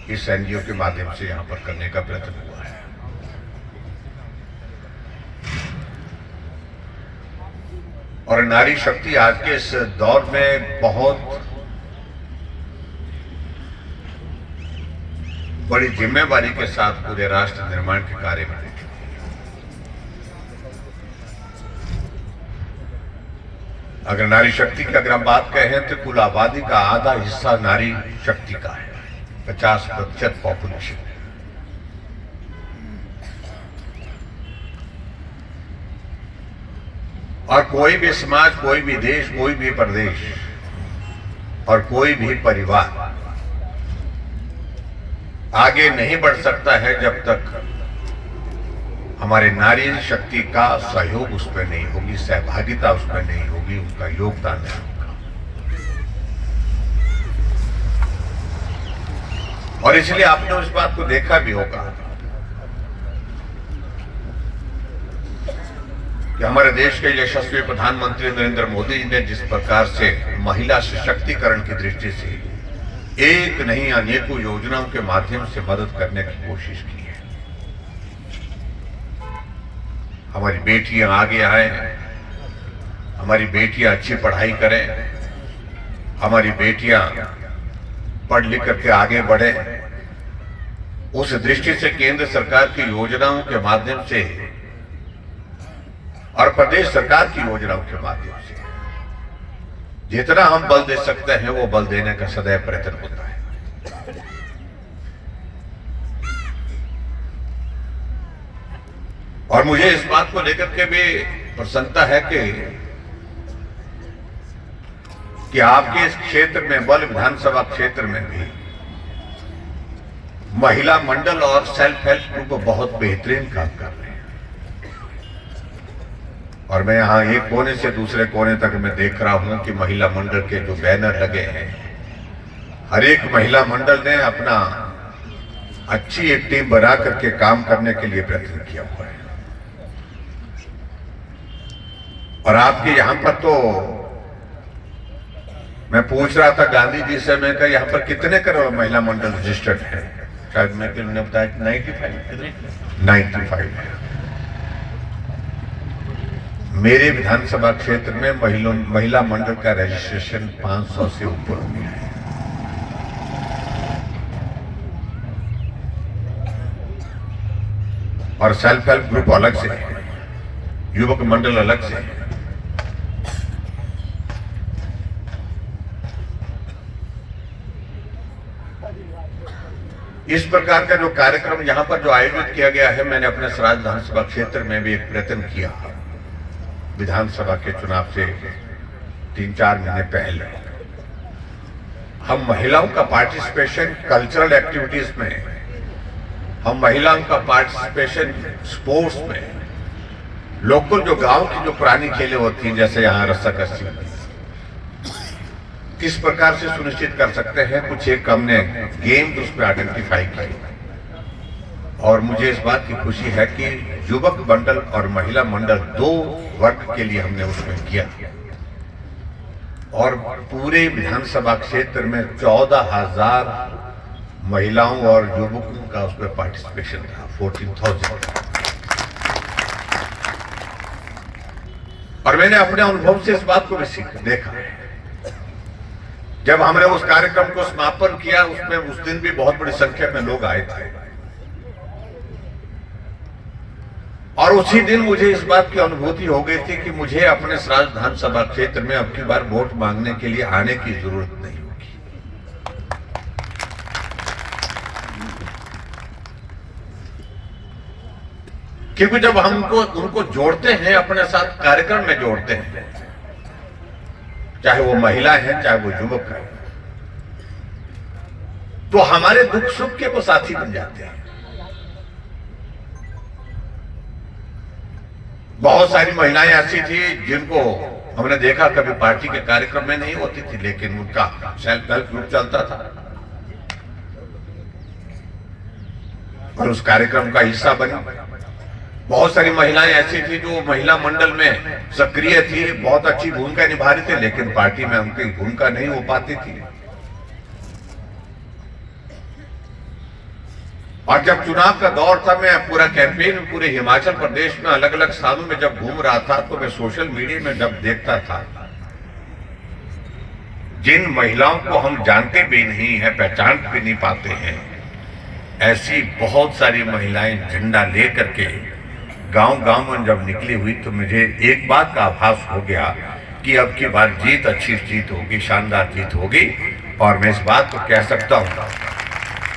इस एनजीओ के माध्यम से यहां पर करने का प्रयत्न हुआ है। और नारी शक्ति आज के इस दौर में बहुत बड़ी जिम्मेवारी के साथ पूरे राष्ट्र निर्माण के कार्य में अगर नारी शक्ति की अगर हम बात कहें तो कुल आबादी का आधा हिस्सा नारी शक्ति का है, 50% पॉपुलेशन। और कोई भी समाज, कोई भी देश, कोई भी प्रदेश और कोई भी परिवार आगे नहीं बढ़ सकता है जब तक हमारे नारी शक्ति का सहयोग उसमें नहीं होगी, सहभागिता उसमें नहीं होगी, उनका योगदान नहीं होगा। और इसलिए आपने उस बात को देखा भी होगा कि हमारे देश के यशस्वी प्रधानमंत्री नरेंद्र मोदी जी ने जिस प्रकार से महिला सशक्तिकरण की दृष्टि से एक नहीं अनेकों योजनाओं के माध्यम से मदद करने की कोशिश की है। हमारी बेटियां आगे आए, हमारी बेटियां अच्छी पढ़ाई करें, हमारी बेटियां पढ़ लिख करके आगे बढ़े, उस दृष्टि से केंद्र सरकार की योजनाओं के माध्यम से और प्रदेश सरकार की योजनाओं के माध्यम से जितना हम बल दे सकते हैं वो बल देने का सदैव प्रयत्न होता है। और मुझे इस बात को लेकर के भी प्रसन्नता है कि आपके इस क्षेत्र में, बल विधानसभा क्षेत्र में भी महिला मंडल और सेल्फ हेल्प ग्रुप बहुत बेहतरीन काम कर रहे हैं। और मैं यहाँ एक कोने से दूसरे कोने तक मैं देख रहा हूं कि महिला मंडल के जो बैनर लगे हैं, हर एक महिला मंडल ने अपना अच्छी एक टीम बना करके काम करने के लिए प्रयत्न किया हुआ है। और आपके यहाँ पर तो मैं पूछ रहा था गांधी जी से, मैं कहा यहाँ पर कितने करोड़ महिला मंडल रजिस्टर्ड है? शायद मैं ने बताया 95 है। मेरे विधानसभा क्षेत्र में महिला मंडल का रजिस्ट्रेशन 500 से ऊपर हो गया है। और सेल्फ हेल्प ग्रुप अलग से है, युवक मंडल अलग से है। इस प्रकार का जो कार्यक्रम यहां पर जो आयोजित किया गया है, मैंने अपने सराज विधानसभा क्षेत्र में भी एक प्रयत्न किया। विधानसभा के चुनाव से 3-4 महीने पहले हम महिलाओं का पार्टिसिपेशन कल्चरल एक्टिविटीज में, हम महिलाओं का पार्टिसिपेशन स्पोर्ट्स में, लोकल जो गांव की जो पुरानी खेलें होती हैं जैसे यहाँ रस्साकसी, किस प्रकार से सुनिश्चित कर सकते हैं, कुछ एक हमने गेम उसमें आइडेंटिफाई किए। और मुझे इस बात की खुशी है कि युवक मंडल और महिला मंडल 2 वर्ग के लिए हमने उसमें किया। और पूरे विधानसभा क्षेत्र में 14,000 महिलाओं और युवकों का उसमें पार्टिसिपेशन था, 14,000। और मैंने अपने अनुभव से इस बात को भी देखा है। जब हमने उस कार्यक्रम को समापन किया, उसमें उस दिन भी बहुत बड़ी संख्या में लोग आए थे। और उसी दिन मुझे इस बात की अनुभूति हो गई थी कि मुझे अपने सराज विधानसभा क्षेत्र में अब की बार वोट मांगने के लिए आने की जरूरत नहीं होगी। क्योंकि जब हम उनको जोड़ते हैं, अपने साथ कार्यक्रम में जोड़ते हैं, चाहे वो महिला है चाहे वो युवक है, तो हमारे दुख सुख के वो साथी बन जाते हैं। बहुत सारी महिलाएं ऐसी थी जिनको हमने देखा कभी पार्टी के कार्यक्रम में नहीं होती थी, लेकिन उनका सेल्फ हेल्प ग्रुप चलता था और उस कार्यक्रम का हिस्सा बनी। बहुत सारी महिलाएं ऐसी थी जो महिला मंडल में सक्रिय थी, बहुत अच्छी भूमिका निभा रही थी, लेकिन पार्टी में उनकी भूमिका नहीं हो पाती थी। और जब चुनाव का दौर था, मैं पूरा कैंपेन पूरे हिमाचल प्रदेश में अलग अलग स्थानों में जब घूम रहा था, तो मैं सोशल मीडिया में जब देखता था, जिन महिलाओं को हम जानते भी नहीं है, पहचान भी नहीं पाते हैं, ऐसी बहुत सारी महिलाएं झंडा लेकर के गांव-गांव में जब निकली हुई, तो मुझे एक बात का आभास हो गया कि अब की बार जीत अच्छी जीत होगी, शानदार जीत होगी। और मैं इस बात को कह सकता हूं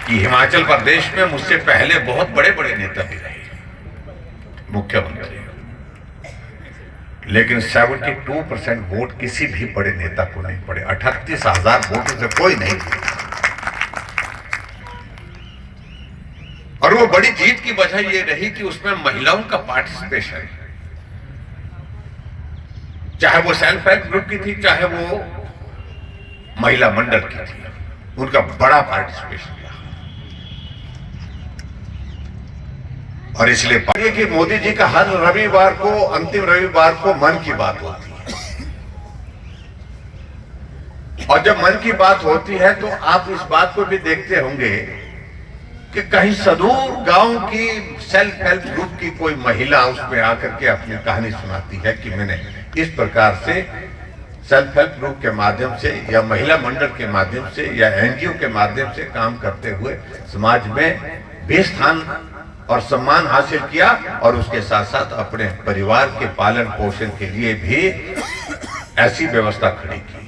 कि हिमाचल प्रदेश में मुझसे पहले बहुत बड़े बड़े नेता भी रहे, मुख्यमंत्री, लेकिन 72% वोट किसी भी बड़े नेता को नहीं पड़े। 38,000 वोटों से कोई नहीं। और वो बड़ी जीत की वजह ये रही कि उसमें महिलाओं का पार्टिसिपेशन, चाहे वो सेल्फ हेल्प ग्रुप की थी, चाहे वो महिला मंडल की थी, उनका बड़ा पार्टिसिपेशन रहा। और इसलिए पाइए कि मोदी जी का हर रविवार को, अंतिम रविवार को मन की बात होती है, और जब मन की बात होती है तो आप इस बात को भी देखते होंगे कि कहीं सुदूर गांव की सेल्फ हेल्प ग्रुप की कोई महिला उसमें आकर के अपनी कहानी सुनाती है कि मैंने इस प्रकार से सेल्फ हेल्प ग्रुप के माध्यम से या महिला मंडल के माध्यम से या एनजीओ के माध्यम से काम करते हुए समाज में बेस्थान और सम्मान हासिल किया, और उसके साथ साथ अपने परिवार के पालन पोषण के लिए भी ऐसी व्यवस्था खड़ी की।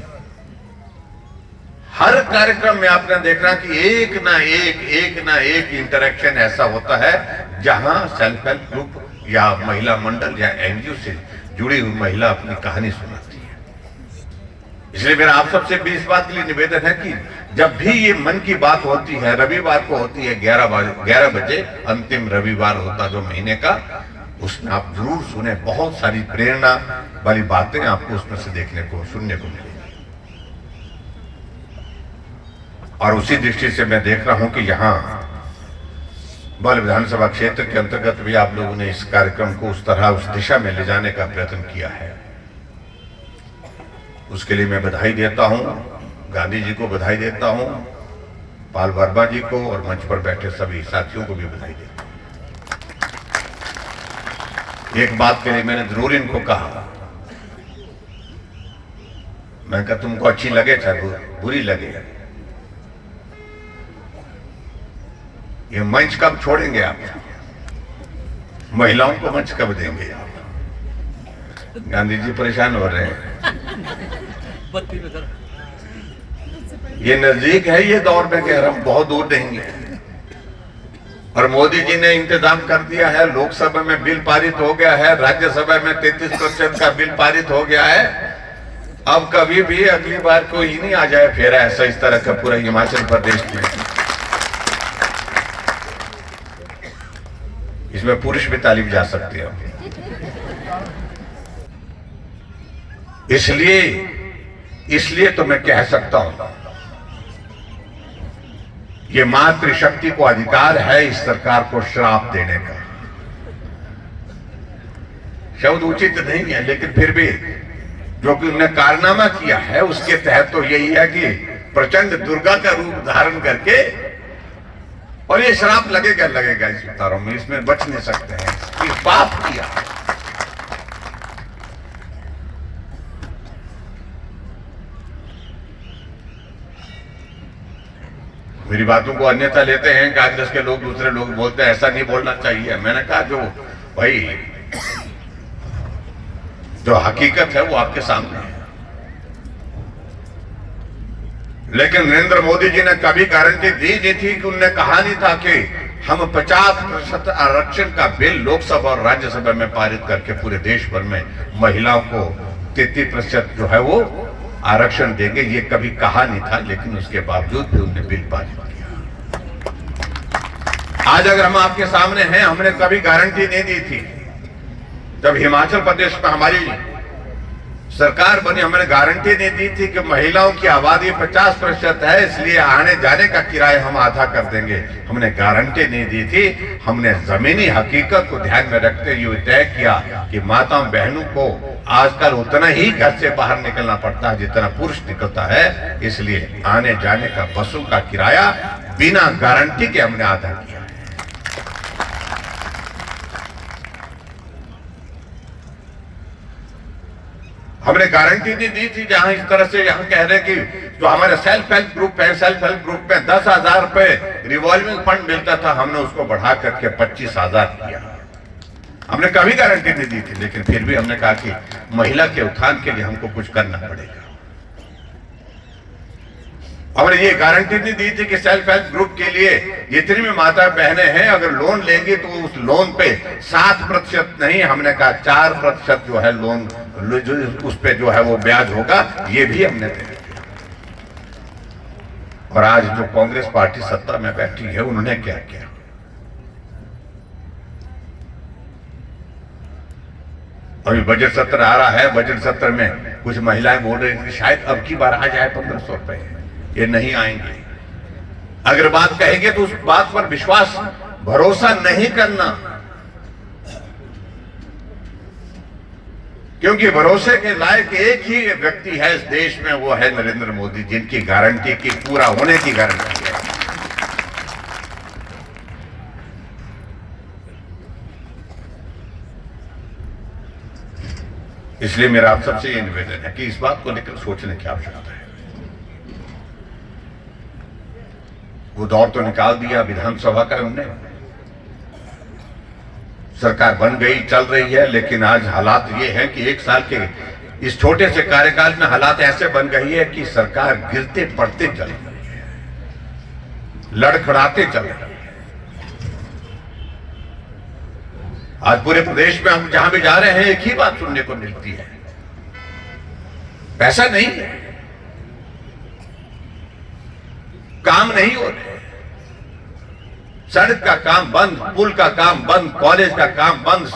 हर कार्यक्रम में आपने देखना कि एक ना एक इंटरेक्शन ऐसा होता है जहां सेल्फ हेल्प ग्रुप या महिला मंडल या एनजीओ से जुड़ी हुई महिला अपनी कहानी सुनाती है। इसलिए मेरा आप सबसे भी इस बात के लिए निवेदन है कि जब भी ये मन की बात होती है, रविवार को होती है 11 बजे, अंतिम रविवार होता जो महीने का, उसमें आप जरूर सुने। बहुत सारी प्रेरणा वाली बातें आपको उसमें से देखने को, सुनने को मिलेगी। और उसी दृष्टि से मैं देख रहा हूं कि यहाँ बल विधानसभा क्षेत्र के अंतर्गत भी आप लोगों ने इस कार्यक्रम को उस तरह, उस दिशा में ले जाने का प्रयत्न किया है। उसके लिए मैं बधाई देता हूं, गांधी जी को बधाई देता हूं, पाल वर्मा जी को और मंच पर बैठे सभी साथियों को भी बधाई देता हूं। एक बात के लिए मैंने जरूर इनको कहा, मैं कहा तुमको अच्छी लगे चाहे बुरी लगे, ये मंच कब छोड़ेंगे आप? महिलाओं को मंच कब देंगे आप? गांधी जी परेशान हो रहे हैं। ये नजदीक है, ये दौर में कह रहा हूं, बहुत दूर नहीं है। और मोदी जी ने इंतजाम कर दिया है, लोकसभा में बिल पारित हो गया है, राज्यसभा में 33% का बिल पारित हो गया है। अब कभी भी अगली बार कोई नहीं आ जाए फेरा ऐसा इस तरह का पूरा हिमाचल प्रदेश में। इसमें पुरुष भी तालीम जा सकते हो। इसलिए तो मैं कह सकता हूं, ये मातृशक्ति को अधिकार है इस सरकार को श्राप देने का। शब्द उचित नहीं है, लेकिन फिर भी जो कि उन्होंने कारनामा किया है उसके तहत तो यही है कि प्रचंड दुर्गा का रूप धारण करके, और ये श्राप लगेगा इस उतारों में, इसमें बच नहीं सकते हैं। ये पाप किया। मेरी बातों को अन्यथा लेते हैं कांग्रेस के लोग, दूसरे लोग बोलते हैं ऐसा नहीं बोलना चाहिए। मैंने कहा जो भाई जो हकीकत है वो आपके सामने है। लेकिन नरेंद्र मोदी जी ने कभी गारंटी दी नहीं थी कि उन्होंने कहा नहीं था कि हम 50% आरक्षण का बिल लोकसभा और राज्यसभा में पारित करके पूरे देश भर में महिलाओं को 33% जो है वो आरक्षण देंगे। ये कभी कहा नहीं था, लेकिन उसके बावजूद भी उन्होंने बिल पारित किया। आज अगर हम आपके सामने हैं, हमने कभी गारंटी नहीं दी थी। जब हिमाचल प्रदेश में हमारी सरकार बनी, हमने गारंटी नहीं दी थी कि महिलाओं की आबादी 50% है, इसलिए आने जाने का किराया हम आधा कर देंगे। हमने गारंटी नहीं दी थी। हमने जमीनी हकीकत को ध्यान में रखते हुए तय किया कि माताओं बहनों को आजकल उतना ही घर से बाहर निकलना पड़ता है जितना पुरुष निकलता है, इसलिए आने जाने का बसों का किराया बिना गारंटी के हमने आधा किया। हमने गारंटी नहीं दी थी, जहां इस तरह से यहाँ कह रहे कि जो हमारे सेल्फ हेल्प ग्रुप है, सेल्फ हेल्प ग्रुप में 10,000 रुपए रिवॉल्विंग फंड मिलता था, हमने उसको बढ़ा करके 25,000 किया। हमने कभी गारंटी नहीं दी थी, लेकिन फिर भी हमने कहा कि महिला के उत्थान के लिए हमको कुछ करना पड़ेगा। हमने ये गारंटी नहीं दी थी कि सेल्फ हेल्प ग्रुप के लिए जितनी भी माता बहनें हैं अगर लोन लेंगी तो उस लोन पे 7% नहीं, हमने कहा 4% जो है लोन जो उस पे जो है वो ब्याज होगा, ये भी हमने दे दिया। और आज जो कांग्रेस पार्टी सत्ता में बैठी है, उन्होंने क्या किया? अभी बजट सत्र आ रहा है, बजट सत्र में कुछ महिलाएं बोल रही थी शायद अब की बार आ जाए 1500 रुपए, ये नहीं आएंगे। अगर बात कहेंगे तो उस बात पर विश्वास भरोसा नहीं करना, क्योंकि भरोसे के लायक एक ही व्यक्ति है इस देश में, वो है नरेंद्र मोदी, जिनकी गारंटी की पूरा होने की गारंटी है। इसलिए मेरा आप सबसे ये निवेदन है कि इस बात को लेकर सोचने की आवश्यकता है। वो दौर तो निकाल दिया विधानसभा का उन्होंने, सरकार बन गई, चल रही है, लेकिन आज हालात ये है कि 1 साल के इस छोटे से कार्यकाल में हालात ऐसे बन गई है कि सरकार गिरते पड़ते चल रही है, लड़खड़ाते चल रही है। आज पूरे प्रदेश में हम जहां भी जा रहे हैं एक ही बात सुनने को मिलती है, पैसा नहीं है, काम नहीं हो रहे, सड़क का काम बंद, पुल का काम बंद, कॉलेज का काम बंद,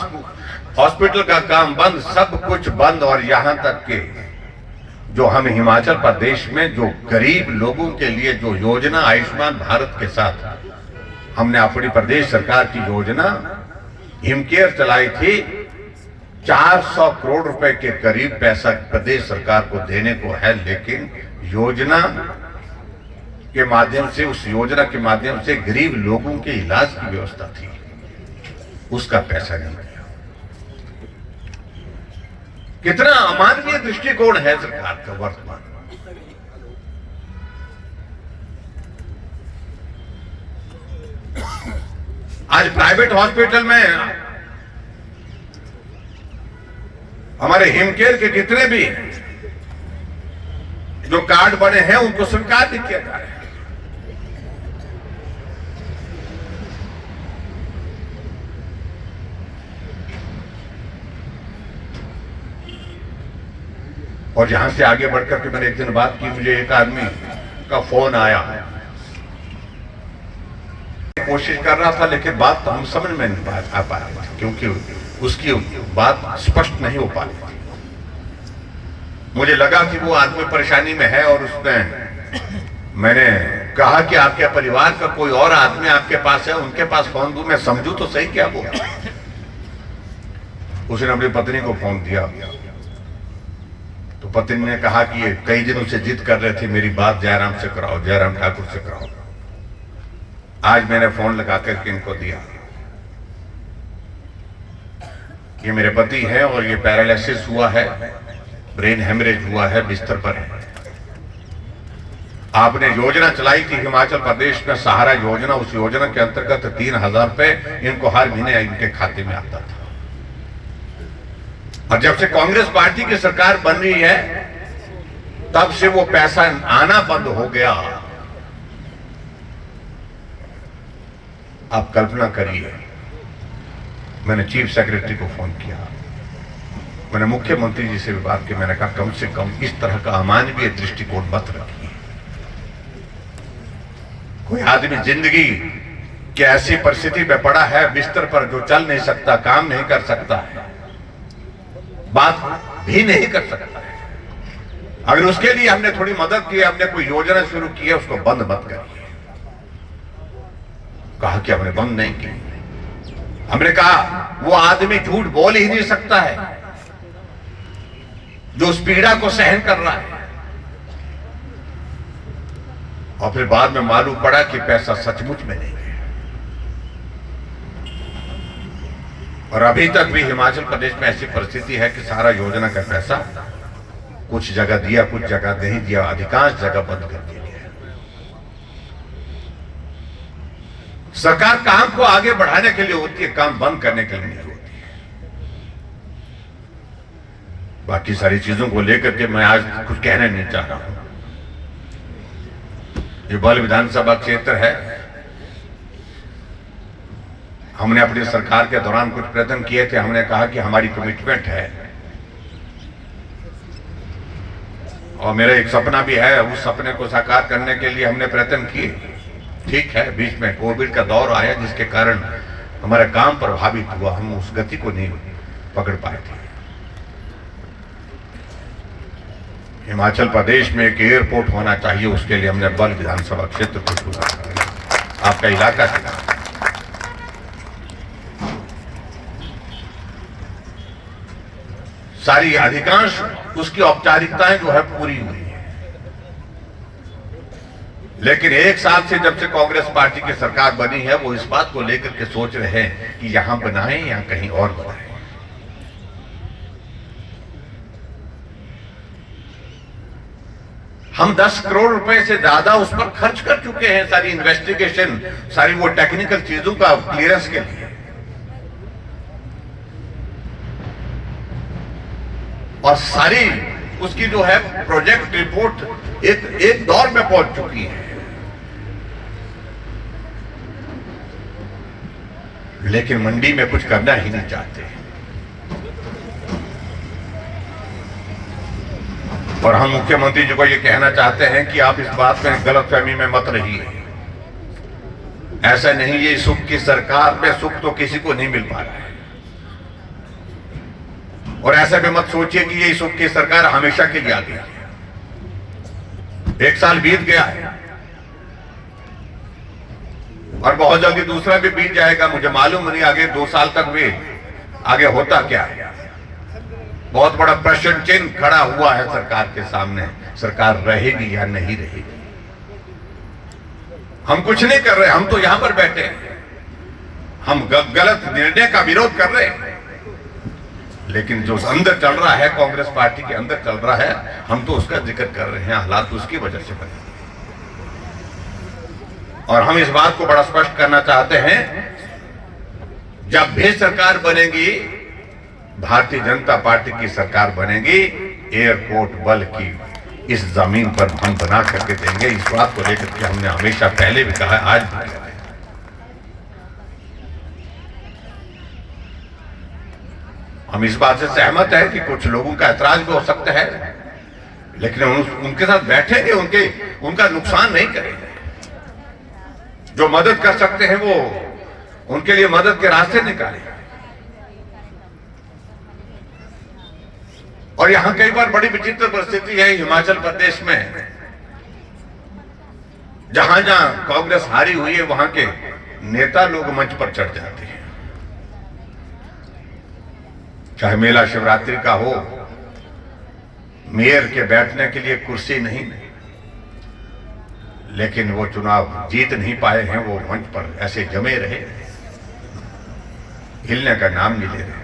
हॉस्पिटल का काम बंद, सब कुछ बंद। और यहां तक के जो हम हिमाचल प्रदेश में जो गरीब लोगों के लिए जो योजना आयुष्मान भारत के साथ हमने अपनी प्रदेश सरकार की योजना हिमकेयर चलाई थी, 400 करोड़ रुपए के करीब पैसा प्रदेश सरकार को देने को है, लेकिन योजना के माध्यम से, उस योजना के माध्यम से गरीब लोगों के इलाज की व्यवस्था थी, उसका पैसा नहीं गया। कितना अमानवीय दृष्टिकोण है सरकार का वर्तमान। आज प्राइवेट हॉस्पिटल में हमारे हिमकेयर के जितने भी जो कार्ड बने हैं उनको स्वीकार नहीं किया जा रहा है। और यहां से आगे बढ़कर के मैंने एक दिन बात की, मुझे एक आदमी का फोन आया, कोशिश कर रहा था लेकिन बात तो हम समझ में नहीं आ पा रही थी, क्योंकि उसकी बात स्पष्ट नहीं हो पा रही थी। मुझे लगा कि वो आदमी परेशानी में है, और उसमें मैंने कहा कि आपके परिवार का कोई और आदमी आपके पास है, उनके पास फोन दूं, मैं समझूं तो सही क्या बोल। उसने अपनी पत्नी को फोन दिया, तो पत्नी ने कहा कि ये कई दिनों से जिद कर रहे थे मेरी बात जयराम से कराओ, जयराम ठाकुर से कराओ। आज मैंने फोन लगा करके इनको दिया, ये मेरे पति हैं और ये पैरालिसिस हुआ है, ब्रेन हेमरेज हुआ है, बिस्तर पर है। आपने योजना चलाई थी हिमाचल प्रदेश में, सहारा योजना, उस योजना के अंतर्गत 3,000 रुपए इनको हर महीने इनके खाते में आता था। और जब से कांग्रेस पार्टी की सरकार बन रही है तब से वो पैसा आना बंद हो गया। आप कल्पना करिए, मैंने चीफ सेक्रेटरी को फोन किया, मैंने मुख्यमंत्री जी से भी बात की, मैंने कहा कम से कम इस तरह का अमानवीय दृष्टिकोण मत रखिए। कोई आदमी जिंदगी की ऐसी परिस्थिति में पड़ा है, बिस्तर पर, जो चल नहीं सकता, काम नहीं कर सकता है, बात भी नहीं कर सकता है, अगर उसके लिए हमने थोड़ी मदद की, हमने कोई योजना शुरू की है, उसको बंद मत करिए। कहा कि हमने बंद नहीं की। हमने कहा वो आदमी झूठ बोल ही नहीं सकता है जो उस पीड़ा को सहन कर रहा है। और फिर बाद में मालूम पड़ा कि पैसा सचमुच में नहीं है। और अभी तक भी हिमाचल प्रदेश में ऐसी परिस्थिति है कि सारा योजना का पैसा कुछ जगह दिया, कुछ जगह नहीं दिया, अधिकांश जगह बंद कर दिया गया। सरकार काम को आगे बढ़ाने के लिए होती है, काम बंद करने के लिए नहीं होती। बाकी सारी चीजों को लेकर के मैं आज कुछ कहना नहीं चाह रहा हूं। ये बल विधानसभा क्षेत्र है। हमने अपनी सरकार के दौरान कुछ प्रयत्न किए थे। हमने कहा कि हमारी कमिटमेंट है और मेरा एक सपना भी है, उस सपने को साकार करने के लिए हमने प्रयत्न किए। ठीक है, बीच में कोविड का दौर आया जिसके कारण हमारा काम प्रभावित हुआ, हम उस गति को नहीं पकड़ पाए थे। हिमाचल प्रदेश में एक एयरपोर्ट होना चाहिए, उसके लिए हमने बल विधानसभा क्षेत्र को चुना। आपका इलाका चुना। सारी अधिकांश उसकी औपचारिकताएं जो है पूरी हुई है। लेकिन एक साल से जब से कांग्रेस पार्टी की सरकार बनी है, वो इस बात को लेकर के सोच रहे हैं कि यहां बनाएं या कहीं और बनाएं। हम 10 करोड़ रुपए से ज्यादा उस पर खर्च कर चुके हैं, सारी इन्वेस्टिगेशन, सारी वो टेक्निकल चीजों का क्लियरेंस के लिए। और सारी उसकी जो है प्रोजेक्ट रिपोर्ट एक दौर में पहुंच चुकी है। लेकिन मंडी में कुछ करना ही नहीं चाहते। और हम मुख्यमंत्री जी को ये कहना चाहते हैं कि आप इस बात में गलतफहमी में मत रहिए। ऐसा नहीं, ये सुख की सरकार में सुख तो किसी को नहीं मिल पा रहा है। और ऐसा भी मत सोचिए कि ये सुख की सरकार हमेशा के लिए आ गई है। एक साल बीत गया है और बहुत जल्दी दूसरा भी बीत जाएगा। मुझे मालूम नहीं आगे 2 साल तक भी आगे होता क्या है। बहुत बड़ा प्रश्न चिन्ह खड़ा हुआ है सरकार के सामने। सरकार रहेगी या नहीं रहेगी। हम कुछ नहीं कर रहे, हम तो यहां पर बैठे हैं। हम गलत निर्णय का विरोध कर रहे हैं, लेकिन जो अंदर चल रहा है, कांग्रेस पार्टी के अंदर चल रहा है, हम तो उसका जिक्र कर रहे हैं। हालात उसकी वजह से बने। और हम इस बात को बड़ा स्पष्ट करना चाहते हैं, जब भी सरकार बनेगी, भारतीय जनता पार्टी की सरकार बनेगी, एयरपोर्ट बल की इस जमीन पर हम बना करके देंगे। इस बात को लेकर के हमने हमेशा पहले भी कहा है, आज भी कह रहे हैं। हम इस बात से सहमत है कि कुछ लोगों का ऐतराज भी हो सकता है, लेकिन उनके साथ बैठेंगे, उनका नुकसान नहीं करेंगे। जो मदद कर सकते हैं वो उनके लिए मदद के रास्ते निकालें। और यहां कई बार बड़ी विचित्र परिस्थिति है हिमाचल प्रदेश में, जहां जहां कांग्रेस हारी हुई है, वहां के नेता लोग मंच पर चढ़ जाते हैं। चाहे मेला शिवरात्रि का हो, मेयर के बैठने के लिए कुर्सी नहीं, लेकिन वो चुनाव जीत नहीं पाए हैं। वो मंच पर ऐसे जमे रहे, हिलने का नाम नहीं ले रहे।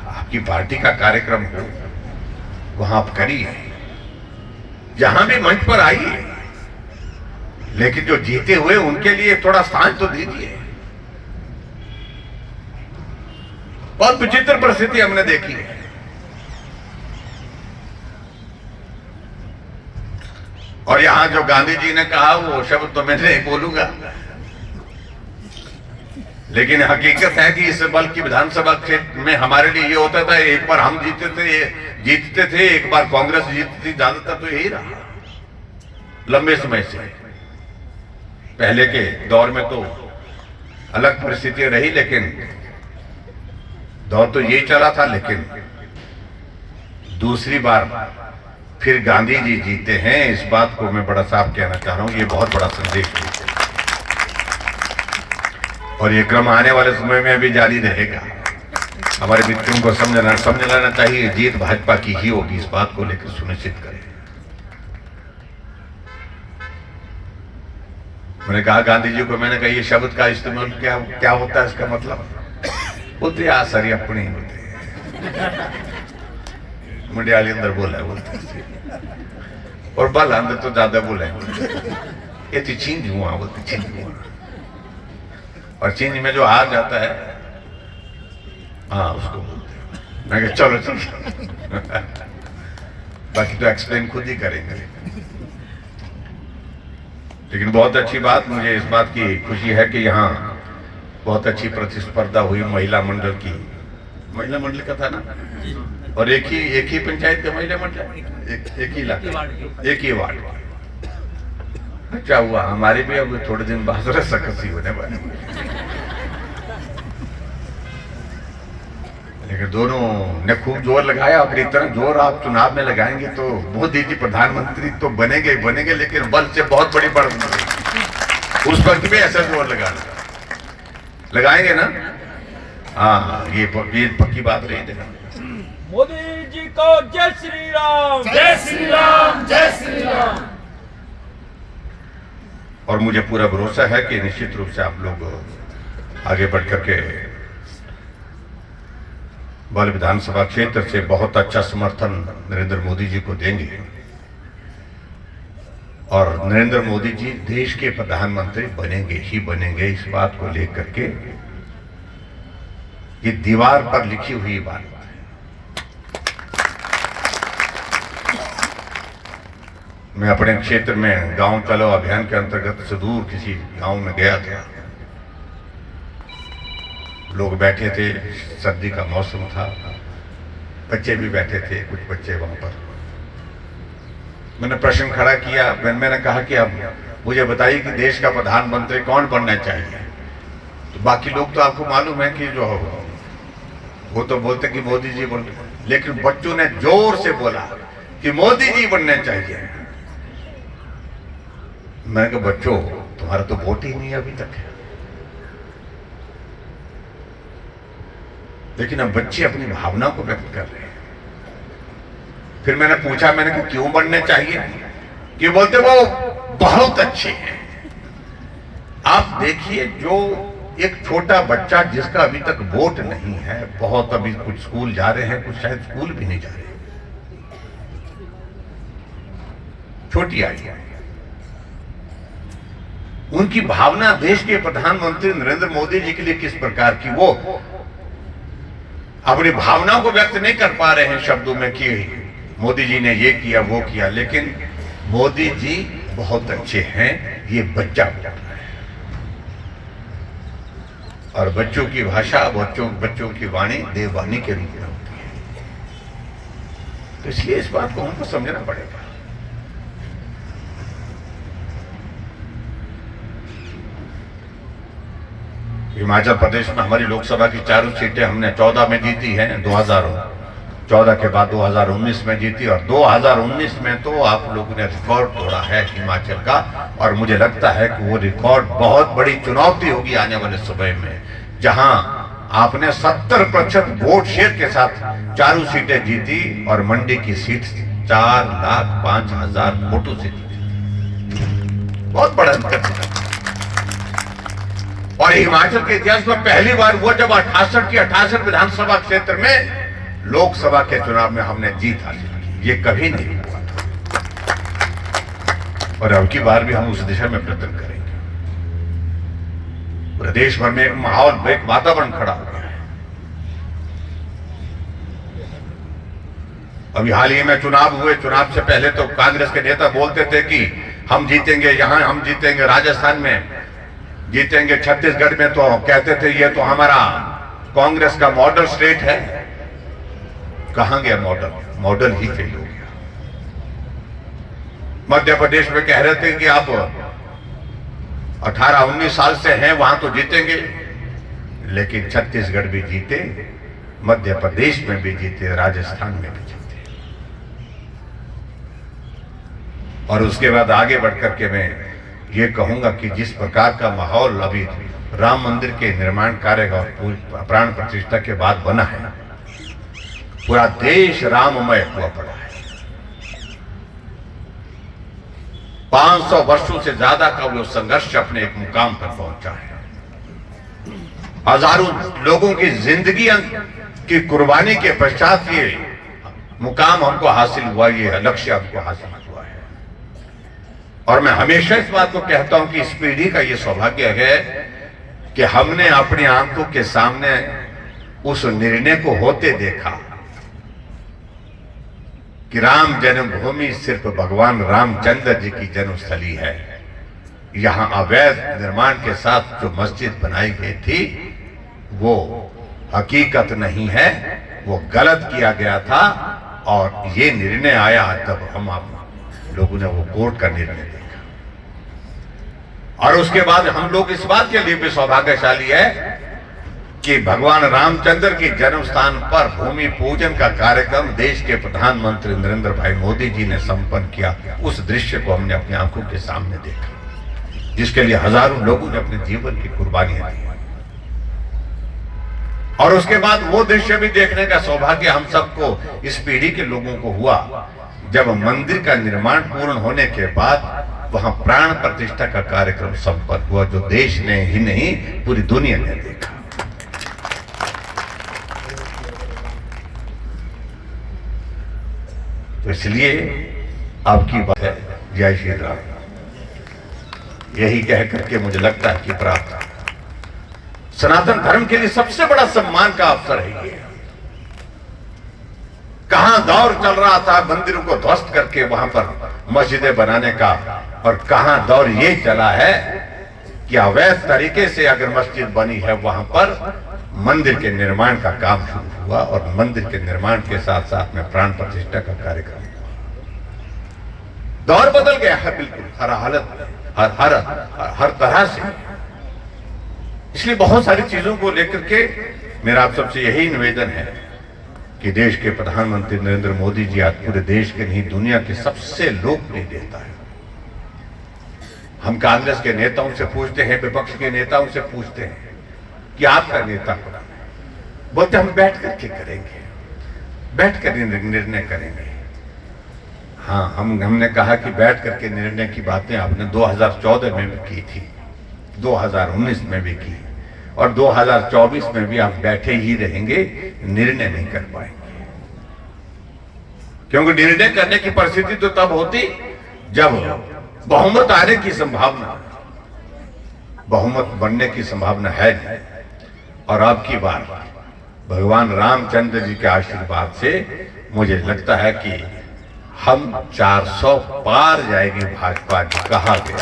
आपकी पार्टी का कार्यक्रम हो, वहां आप करिए, जहां भी मंच पर आइए, लेकिन जो जीते हुए उनके लिए थोड़ा स्थान तो दीजिए। बहुत विचित्र परिस्थिति हमने देखी है। और यहां जो गांधी जी ने कहा वो शब्द तो मैं नहीं बोलूंगा, लेकिन हकीकत है कि इस बल की विधानसभा क्षेत्र में हमारे लिए ये होता था, एक बार हम जीतते थे, एक बार कांग्रेस जीतती थी। ज्यादातर तो यही रहा लंबे समय से। पहले के दौर में तो अलग परिस्थितियां रही, लेकिन दौर तो यही चला था। लेकिन दूसरी बार फिर गांधी जी जीते हैं, इस बात को मैं बड़ा साफ कहना चाह रहा हूं। ये बहुत बड़ा संदेश है और ये क्रम आने वाले समय में भी जारी रहेगा। हमारे मित्रों को समझ लेना चाहिए, जीत भाजपा की ही होगी। इस बात को लेकर सुनिश्चित करें। मैंने कहा गांधी जी को, मैंने कहा ये शब्द का इस्तेमाल क्या होता है, इसका मतलब बोलते आसरी अपने ही होते। मंडियाली अंदर बोला बोलते और बल अंदर तो ज्यादा बोला ये तो चीन हुआ बोलते चीन हुआ। और चीन में जो हार जाता है हाँ उसको बोलते। मैं कहा चलो चलो बाकी तो एक्सप्लेन खुद ही करेंगे। लेकिन बहुत अच्छी बात, मुझे इस बात की खुशी है कि यहाँ बहुत अच्छी प्रतिस्पर्धा हुई महिला मंडल की। महिला मंडल का था ना, और एक ही पंचायत का महिला मंडल, एक ही इलाका, एक ही वार्ड। अच्छा हुआ हमारे भी अब थोड़े दिन बाद सकसी होने वाले, लेकिन दोनों ने खूब जोर लगाया। और इतना जोर आप चुनाव में लगाएंगे तो मोदी जी प्रधानमंत्री तो बनेंगे ही बनेंगे, लेकिन बल से बहुत बड़ी बढ़त उस वक्त भी ऐसा जोर लगाएंगे ना। हाँ ये पक्की बात रही देखा। मोदी जी को जय श्री राम, जय श्री राम, जय श्री राम। और मुझे पूरा भरोसा है कि निश्चित रूप से आप लोग आगे बढ़कर के बल विधानसभा क्षेत्र से बहुत अच्छा समर्थन नरेंद्र मोदी जी को देंगे। और नरेंद्र मोदी जी देश के प्रधानमंत्री बनेंगे ही बनेंगे, इस बात को लेकर के ये दीवार पर लिखी हुई बात है। मैं अपने क्षेत्र में गांव चलो अभियान के अंतर्गत सुदूर किसी गांव में गया था। लोग बैठे थे, सर्दी का मौसम था, बच्चे भी बैठे थे, कुछ बच्चे वहां पर। मैंने प्रश्न खड़ा किया, मैंने कहा कि अब मुझे बताइए कि देश का प्रधानमंत्री कौन बनना चाहिए। तो बाकी लोग तो आपको मालूम है कि जो वो तो बोलते कि मोदी जी बोल, लेकिन बच्चों ने जोर से बोला कि मोदी जी बनने चाहिए। मैंने कहा बच्चों तुम्हारा तो वोट ही नहीं अभी तक है, लेकिन अब बच्चे अपनी भावना को व्यक्त कर रहे हैं। फिर मैंने पूछा, मैंने कहा क्यों बनने चाहिए? कि बोलते वो बहुत अच्छे हैं। आप देखिए जो एक छोटा बच्चा जिसका अभी तक वोट नहीं है, बहुत अभी कुछ स्कूल जा रहे हैं, कुछ शायद स्कूल भी नहीं जा रहे, छोटी आई, उनकी भावना देश के प्रधानमंत्री नरेंद्र मोदी जी के लिए किस प्रकार की, वो अपनी भावनाओं को व्यक्त नहीं कर पा रहे हैं शब्दों में कि मोदी जी ने ये किया वो किया, लेकिन मोदी जी बहुत अच्छे हैं, ये बच्चा बोल रहा है। और बच्चों की भाषा, बच्चों की वाणी देववाणी के रूप में होती है। तो इसलिए इस बात को हमको समझना पड़ेगा। हिमाचल प्रदेश में हमारी लोकसभा की 4 सीटें हमने 14 में जीती हैं, 2014 के बाद 2019 में जीती। और 2019 में तो आप लोगों ने रिकॉर्ड तोड़ा है हिमाचल का, और मुझे लगता है कि वो रिकॉर्ड बहुत बड़ी चुनौती होगी आने वाले समय में, जहां आपने 70% वोट शेयर के साथ 4 सीटें जीती और मंडी की सीट 4,05,000 वोटों से जीती। बहुत बड़ा अंतर। और हिमाचल के इतिहास में पहली बार वो जब 68 की 68 विधानसभा क्षेत्र में लोकसभा के चुनाव में हमने जीत हासिल की, ये कभी नहीं हुआ था। और अब की बार भी हम उस दिशा में प्रयत्न करेंगे। पूरे देश भर में एक माहौल, एक वातावरण खड़ा हो गया है। अभी हाल ही में चुनाव हुए, चुनाव से पहले तो कांग्रेस के नेता बोलते थे कि हम जीतेंगे, यहां हम जीतेंगे, राजस्थान में जीतेंगे, छत्तीसगढ़ में तो कहते थे ये तो हमारा कांग्रेस का मॉडल स्टेट है। कहां गया मॉडल? मॉडल ही फेल हो गया। मध्य प्रदेश में कह रहे थे कि आप 18-19 साल से हैं, वहां तो जीतेंगे, लेकिन छत्तीसगढ़ भी जीते, मध्य प्रदेश में भी जीते, राजस्थान में भी जीते। और उसके बाद आगे बढ़कर के मैं ये कहूंगा कि जिस प्रकार का माहौल अभी राम मंदिर के निर्माण कार्य का प्राण प्रतिष्ठा के बाद बना है, पूरा देश राममय हुआ पड़ा है। 500 वर्षों से ज्यादा का वो संघर्ष अपने एक मुकाम पर पहुंचा है। हजारों लोगों की जिंदगी की कुर्बानी के पश्चात ये मुकाम हमको हासिल हुआ, ये लक्ष्य हमको हासिल हुआ है। और मैं हमेशा इस बात को कहता हूं कि इस पीढ़ी का ये सौभाग्य है कि हमने अपनी आंखों के सामने उस निर्णय को होते देखा कि राम जन्मभूमि सिर्फ भगवान रामचंद्र जी की जन्मस्थली है। यहां अवैध निर्माण के साथ जो मस्जिद बनाई गई थी वो हकीकत नहीं है, वो गलत किया गया था। और ये निर्णय आया तब हम आप लोगों ने वो कोर्ट का निर्णय देखा। और उसके बाद हम लोग इस बात के लिए भी सौभाग्यशाली है कि भगवान रामचंद्र की जन्म स्थान पर भूमि पूजन का कार्यक्रम देश के प्रधानमंत्री नरेंद्र भाई मोदी जी ने संपन्न किया। उस दृश्य को हमने अपनी आंखों के सामने देखा, जिसके लिए हजारों लोगों ने अपने जीवन की कुर्बानियां दी। और उसके बाद वो दृश्य भी देखने का सौभाग्य हम सबको, इस पीढ़ी के लोगों को हुआ जब मंदिर का निर्माण पूर्ण होने के बाद वहां प्राण प्रतिष्ठा का कार्यक्रम संपन्न हुआ, जो देश ने ही नहीं पूरी दुनिया ने देखा। तो इसलिए आपकी बात है जय श्री राम, यही कह करके मुझे लगता है कि प्राप्त सनातन धर्म के लिए सबसे बड़ा सम्मान का अवसर है ये। कहां दौर चल रहा था मंदिरों को ध्वस्त करके वहां पर मस्जिदें बनाने का, और कहां दौर ये चला है कि अवैध तरीके से अगर मस्जिद बनी है वहां पर मंदिर के निर्माण का काम शुरू हुआ, और मंदिर के निर्माण के साथ साथ में प्राण प्रतिष्ठा का कार्यक्रम हुआ। दौर बदल गया है बिल्कुल, हर हालत हर तरह से। इसलिए बहुत सारी चीजों को लेकर के मेरा आप सबसे यही निवेदन है कि देश के प्रधानमंत्री नरेंद्र मोदी जी आज पूरे देश के नहीं दुनिया के सबसे लोकप्रिय नेता है। हम कांग्रेस के नेताओं से पूछते हैं, विपक्ष के नेताओं से पूछते हैं कि आपका नेता कौन है, बोलते हम बैठ करके करेंगे, बैठ कर निर्णय करेंगे। हाँ, हमने कहा कि बैठ करके निर्णय की बातें आपने 2014 में भी की थी, 2019 में भी की, और 2024 में भी आप बैठे ही रहेंगे, निर्णय नहीं कर पाएंगे। क्योंकि निर्णय करने की परिस्थिति तो तब होती जब बहुमत आने की संभावना, बहुमत बनने की संभावना है नहीं। और अब की बार भगवान रामचंद्र जी के आशीर्वाद से मुझे लगता है कि हम 400 पार जाएंगे भाजपा, जो कहा गया।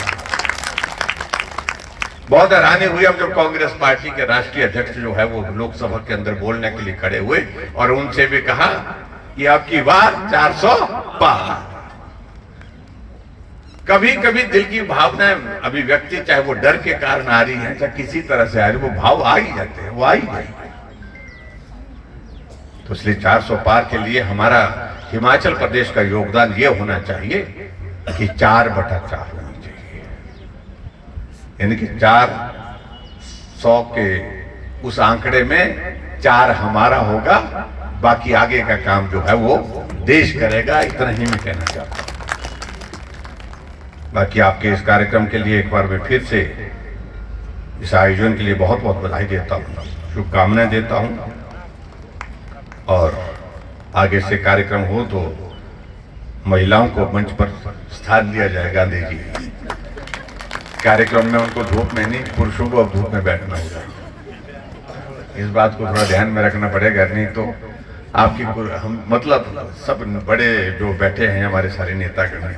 बहुत हैरानी हुई अब जब कांग्रेस पार्टी के राष्ट्रीय अध्यक्ष जो है वो लोकसभा के अंदर बोलने के लिए खड़े हुए और उनसे भी कहा कि अब की बार 400 पार। कभी कभी दिल की भावनाएं अभिव्यक्ति, चाहे वो डर के कारण आ रही है चाहे किसी तरह से आ रही, वो भाव आ ही जाते हैं, वो आ ही जाएंगे। तो इसलिए 400 पार के लिए हमारा हिमाचल प्रदेश का योगदान ये होना चाहिए कि 4/4 होनी चाहिए, यानी कि 400 के उस आंकड़े में 4 हमारा होगा, बाकी आगे का काम जो है वो देश करेगा। इतना ही मैं कहना चाहता हूं। बाकी आपके इस कार्यक्रम के लिए एक बार मैं फिर से इस आयोजन के लिए बहुत बहुत बधाई देता हूं, शुभकामनाएं देता हूं। और आगे से कार्यक्रम हो तो महिलाओं को मंच पर स्थान दिया जाए। गांधी जी कार्यक्रम में उनको धूप में नहीं, पुरुषों को अब धूप में बैठना होगा। इस बात को थोड़ा ध्यान में रखना पड़ेगा, नहीं तो आपकी हम मतलब सब बड़े जो बैठे हैं हमारे सारे नेतागण,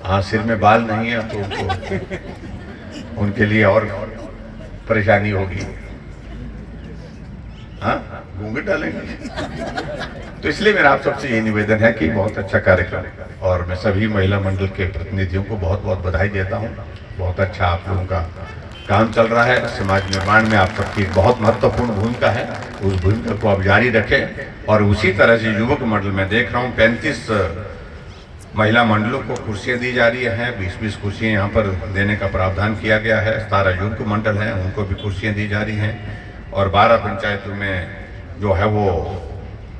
हाँ सिर में बाल नहीं है तो उनके लिए और परेशानी होगी। हाँ घूंघट डालेंगे। तो इसलिए मेरा आप सबसे ये निवेदन है कि बहुत अच्छा कार्यक्रम, और मैं सभी महिला मंडल के प्रतिनिधियों को बहुत बहुत बधाई देता हूँ। बहुत अच्छा आप लोगों का काम चल रहा है। समाज निर्माण में आप सबकी बहुत महत्वपूर्ण भूमिका है, उस भूमिका को आप जारी रखें। और उसी तरह से युवक मंडल में देख रहा हूँ 35 महिला मंडलों को कुर्सियां दी जा रही हैं, 20-20 कुर्सियां यहाँ पर देने का प्रावधान किया गया है। 17 युवक मंडल हैं, उनको भी कुर्सियां दी जा रही हैं। और 12 पंचायतों में जो है वो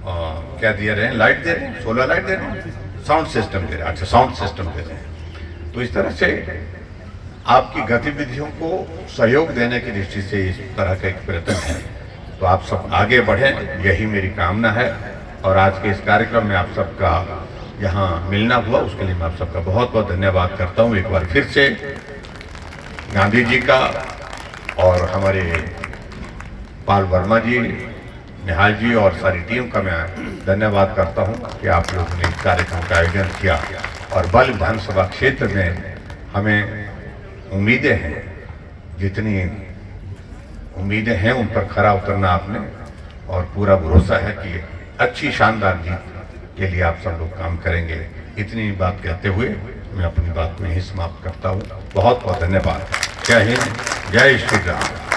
क्या दिए रहे हैं, लाइट दे रहे हैं, सोलर लाइट दे रहे हैं, साउंड सिस्टम दे रहे हैं। अच्छा, साउंड सिस्टम दे रहे हैं। तो इस तरह से आपकी गतिविधियों को सहयोग देने की दृष्टि से इस तरह का एक प्रयत्न है। तो आप सब आगे बढ़ें, यही मेरी कामना है। और आज के इस कार्यक्रम में आप सबका यहाँ मिलना हुआ, उसके लिए मैं आप सबका बहुत बहुत धन्यवाद करता हूँ। एक बार फिर से गांधी जी का और हमारे पाल वर्मा जी, निहाल जी और सारी टीम का मैं धन्यवाद करता हूँ कि आप लोगों ने इस कार्यक्रम का आयोजन किया। और बल विधानसभा क्षेत्र में हमें उम्मीदें हैं, जितनी उम्मीदें हैं उन पर खरा उतरना आपने, और पूरा भरोसा है कि अच्छी शानदार जीत के लिए आप सब लोग काम करेंगे। इतनी बात कहते हुए मैं अपनी बात में ही समाप्त करता हूँ। बहुत बहुत धन्यवाद। जय हिंद, जय श्री राम।